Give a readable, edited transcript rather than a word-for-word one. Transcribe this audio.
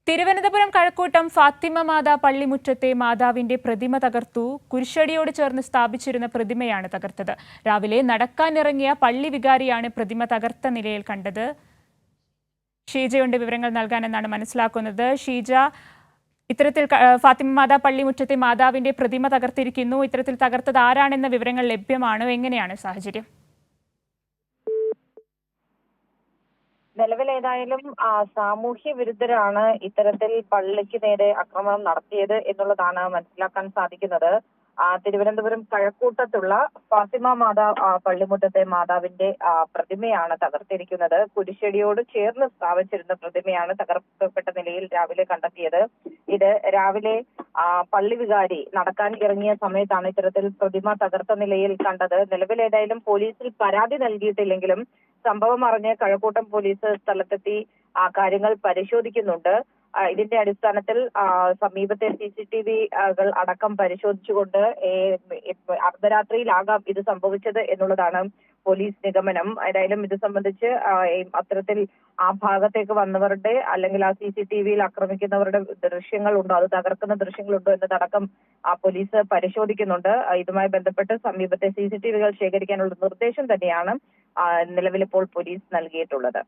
തിരുവനന്തപുരം കഴക്കൂട്ടം ഫാത്തിമ മാതാ പള്ളിമുറ്റത്തെ മാതാവിന്റെ പ്രതിമ തകർത്തു. കുരിശടിയോട് ചേർന്ന് സ്ഥാപിച്ചിരുന്ന പ്രതിമയാണ് തകർത്തത്. രാവിലെ നടക്കാനിറങ്ങിയ പള്ളി വികാരിയാണ് പ്രതിമ തകർത്ത നിലയിൽ കണ്ടത്. ഷീജയുടെ വിവരങ്ങൾ നൽകാനെന്നാണ് മനസ്സിലാക്കുന്നത്. ഷീജ, ഇത്തരത്തിൽ ഫാത്തിമ മാതാ പള്ളിമുറ്റത്തെ മാതാവിന്റെ പ്രതിമ തകർത്തിരിക്കുന്നു. ഇത്തരത്തിൽ തകർത്തത് ആരാണെന്ന വിവരങ്ങൾ ലഭ്യമാണോ? എങ്ങനെയാണ് സാഹചര്യം? നിലവിൽ ഏതായാലും സാമൂഹ്യ വിരുദ്ധരാണ് ഇത്തരത്തിൽ പള്ളിക്ക് നേരെ ആക്രമണം നടത്തിയത് എന്നുള്ളതാണ് മനസ്സിലാക്കാൻ സാധിക്കുന്നത്. തിരുവനന്തപുരം കഴക്കൂട്ടത്തുള്ള ഫാത്തിമ മാതാ പള്ളിമുറ്റത്തെ മാതാവിന്റെ പ്രതിമയാണ് തകർത്തിരിക്കുന്നത്. കുരിശടിയോട് ചേർന്ന് സ്ഥാപിച്ചിരുന്ന പ്രതിമയാണ് തകർക്കപ്പെട്ട നിലയിൽ രാവിലെ കണ്ടെത്തിയത്. ഇത് രാവിലെ പള്ളി വികാരി നടക്കാൻ ഇറങ്ങിയ സമയത്താണ് ഇത്തരത്തിൽ പ്രതിമ തകർത്ത നിലയിൽ കണ്ടത്. നിലവിൽ ഏതായാലും പോലീസിൽ പരാതി നൽകിയിട്ടില്ലെങ്കിലും സംഭവം അറിഞ്ഞ് കഴക്കൂട്ടം പോലീസ് സ്ഥലത്തെത്തി കാര്യങ്ങൾ പരിശോധിക്കുന്നുണ്ട്. ഇതിന്റെ അടിസ്ഥാനത്തിൽ സമീപത്തെ CCTV-കൾ അടക്കം പരിശോധിച്ചുകൊണ്ട് അർദ്ധരാത്രിയിലാകാം ഇത് സംഭവിച്ചത് എന്നുള്ളതാണ് പോലീസ് നിഗമനം. ഏതായാലും ഇത് സംബന്ധിച്ച് അത്തരത്തിൽ ആ ഭാഗത്തേക്ക് വന്നവരുടെ അല്ലെങ്കിൽ ആ CCTV-യിൽ ആക്രമിക്കുന്നവരുടെ ദൃശ്യങ്ങളുണ്ടോ, അത് തകർക്കുന്ന ദൃശ്യങ്ങളുണ്ടോ എന്നതടക്കം പോലീസ് പരിശോധിക്കുന്നുണ്ട്. ഇതുമായി ബന്ധപ്പെട്ട് സമീപത്തെ CCTV-കൾ ശേഖരിക്കാനുള്ള നിർദ്ദേശം തന്നെയാണ് നിലവിലിപ്പോൾ പോലീസ് നൽകിയിട്ടുള്ളത്.